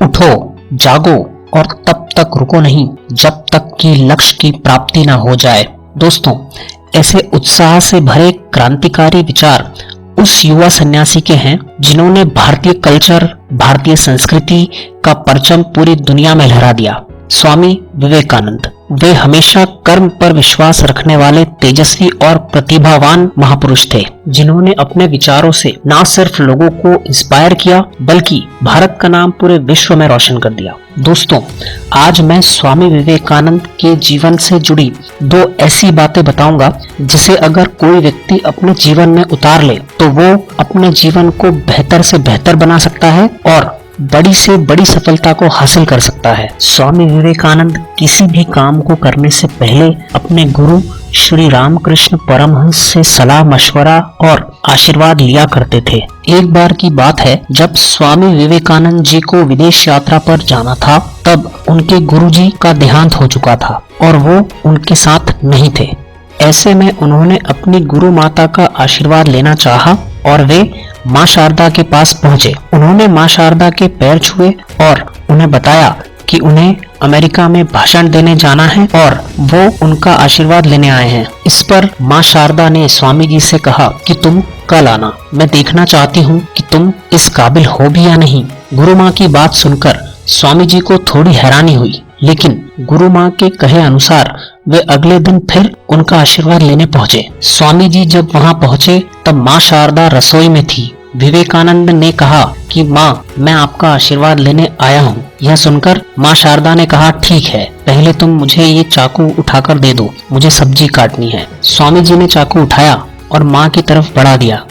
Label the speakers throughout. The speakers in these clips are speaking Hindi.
Speaker 1: उठो, जागो और तब तक रुको नहीं जब तक कि लक्ष्य की प्राप्ति न हो जाए। दोस्तों, ऐसे उत्साह से भरे क्रांतिकारी विचार उस युवा सन्यासी के हैं जिन्होंने भारतीय कल्चर, भारतीय संस्कृति का परचम पूरी दुनिया में लहरा दिया। स्वामी विवेकानंद, वे हमेशा कर्म पर विश्वास रखने वाले तेजस्वी और प्रतिभावान महापुरुष थे, जिन्होंने अपने विचारों से न सिर्फ लोगों को इंस्पायर किया बल्कि भारत का नाम पूरे विश्व में रोशन कर दिया। दोस्तों, आज मैं स्वामी विवेकानंद के जीवन से जुड़ी दो ऐसी बातें बताऊंगा जिसे अगर कोई व्यक्ति अपने जीवन में उतार ले तो वो अपने जीवन को बेहतर से बेहतर बना सकता है और बड़ी से बड़ी सफलता को हासिल कर सकता है। स्वामी विवेकानंद किसी भी काम को करने से पहले अपने गुरु श्री रामकृष्ण परमहंस से सलाह मशवरा और आशीर्वाद लिया करते थे। एक बार की बात है, जब स्वामी विवेकानंद जी को विदेश यात्रा पर जाना था, तब उनके गुरुजी का देहांत हो चुका था और वो उनके साथ नहीं थे। ऐसे में उन्होंने अपनी गुरु माता का आशीर्वाद लेना चाहा और वे माँ शारदा के पास पहुँचे। उन्होंने माँ शारदा के पैर छुए और उन्हें बताया कि उन्हें अमेरिका में भाषण देने जाना है और वो उनका आशीर्वाद लेने आए हैं। इस पर माँ शारदा ने स्वामी जी से कहा कि तुम कल आना, मैं देखना चाहती हूँ कि तुम इस काबिल हो भी या नहीं। गुरु माँ की बात सुनकर स्वामी जी को थोड़ी हैरानी हुई, लेकिन गुरु माँ के कहे अनुसार वे अगले दिन फिर उनका आशीर्वाद लेने पहुँचे। स्वामी जी जब वहाँ पहुँचे तब माँ शारदा रसोई में थी। विवेकानंद ने कहा कि माँ, मैं आपका आशीर्वाद लेने आया हूँ। यह सुनकर माँ शारदा ने कहा, ठीक है, पहले तुम मुझे ये चाकू उठाकर दे दो, मुझे सब्जी काटनी है। स्वामी जी ने चाकू उठाया और माँ की तरफ बढ़ा दिया।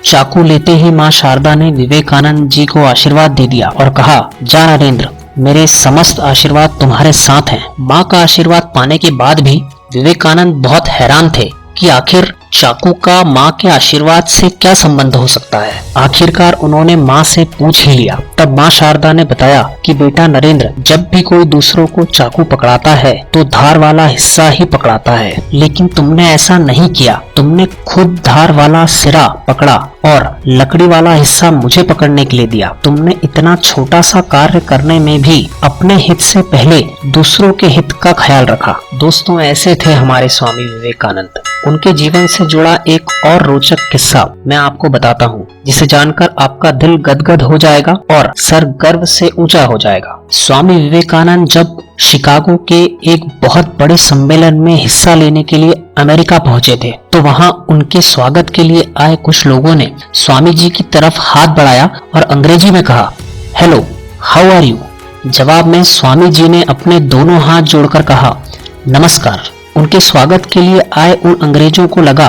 Speaker 1: चाकू लेते ही माँ शारदा ने विवेकानंद जी को आशीर्वाद दे दिया और कहा, जा नरेंद्र, मेरे समस्त आशीर्वाद तुम्हारे साथ हैं। माँ का आशीर्वाद पाने के बाद भी विवेकानंद बहुत हैरान थे कि आखिर चाकू का माँ के आशीर्वाद से क्या संबंध हो सकता है। आखिरकार उन्होंने माँ से पूछ ही लिया। तब माँ शारदा ने बताया कि बेटा नरेंद्र, जब भी कोई दूसरों को चाकू पकड़ाता है तो धार वाला हिस्सा ही पकड़ाता है, लेकिन तुमने ऐसा नहीं किया। तुमने खुद धार वाला सिरा पकड़ा और लकड़ी वाला हिस्सा मुझे पकड़ने के लिए दिया। तुमने इतना छोटा सा कार्य करने में भी अपने हित से पहले दूसरों के हित का ख्याल रखा। दोस्तों, ऐसे थे हमारे स्वामी विवेकानंद। उनके जीवन से जुड़ा एक और रोचक किस्सा मैं आपको बताता हूँ, जिसे जानकर आपका दिल गदगद हो जाएगा और सर गर्व से ऊंचा हो जाएगा। स्वामी विवेकानंद जब शिकागो के एक बहुत बड़े सम्मेलन में हिस्सा लेने के लिए अमेरिका पहुंचे थे, तो वहां उनके स्वागत के लिए आए कुछ लोगों ने स्वामी जी की तरफ हाथ बढ़ाया और अंग्रेजी में कहा, हेलो, हाउ आर यू। जवाब में स्वामी जी ने अपने दोनों हाथ जोड़कर कहा, नमस्कार। उनके स्वागत के लिए आए उन अंग्रेजों को लगा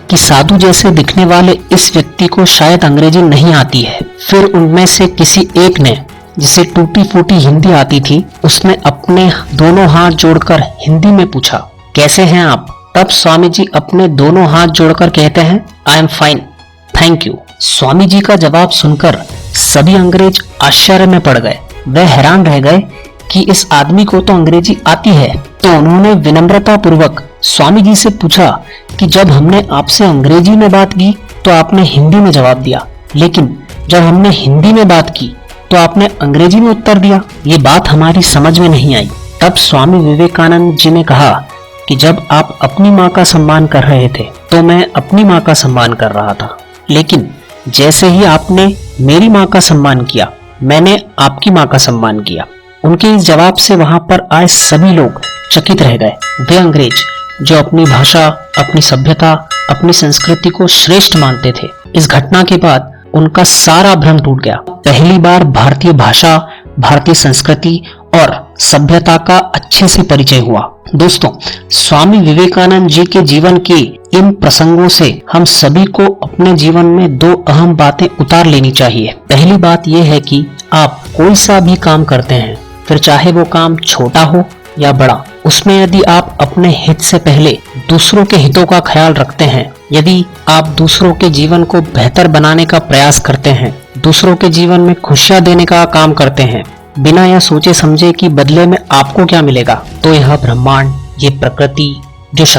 Speaker 1: कि साधु जैसे दिखने वाले इस व्यक्ति को शायद अंग्रेजी नहीं आती है। फिर उनमें से किसी एक ने, जिसे टूटी फूटी हिंदी आती थी, उसने अपने दोनों हाथ जोड़कर हिंदी में पूछा, कैसे हैं आप। तब स्वामी जी अपने दोनों हाथ जोड़कर कहते हैं, I am fine, thank you. Swami ji का जवाब सुनकर सभी अंग्रेज आश्चर्य में पड़ गए। वे हैरान रह गए कि इस आदमी को तो अंग्रेजी आती है। तो उन्होंने विनम्रता पूर्वक स्वामी जी से पूछा कि जब हमने आपसे अंग्रेजी में बात की तो आपने हिंदी में जवाब दिया, लेकिन जब हमने हिंदी में बात की तो आपने अंग्रेजी में उत्तर दिया। ये बात हमारी समझ में नहीं आई। तब स्वामी विवेकानंद जी ने कहा कि जब आप अपनी माँ का सम्मान कर रहे थे तो मैं अपनी माँ का सम्मान कर रहा था, लेकिन जैसे ही आपने मेरी माँ का सम्मान किया, मैंने आपकी माँ का सम्मान किया। उनके इस जवाब से वहां पर आए सभी लोग चकित रह गए। वे अंग्रेज जो अपनी भाषा, अपनी सभ्यता, अपनी संस्कृति को श्रेष्ठ मानते थे, इस घटना के बाद उनका सारा भ्रम टूट गया। पहली बार भारतीय भाषा, भारतीय संस्कृति और सभ्यता का अच्छे से परिचय हुआ। दोस्तों, स्वामी विवेकानंद जी के जीवन के इन प्रसंगों से हम सभी को अपने जीवन में दो अहम बातें उतार लेनी चाहिए। पहली बात यह है कि आप कोई सा भी काम करते हैं, फिर चाहे वो काम छोटा हो या बड़ा, उसमें यदि आप अपने हित से पहले दूसरों के हितों का ख्याल रखते हैं, यदि आप दूसरों के जीवन को बेहतर बनाने का प्रयास करते हैं, दूसरों के जीवन में खुशियां देने का काम करते हैं, बिना यह सोचे समझे कि बदले में आपको क्या मिलेगा, तो यह ब्रह्मांड, ये प्रकृति जो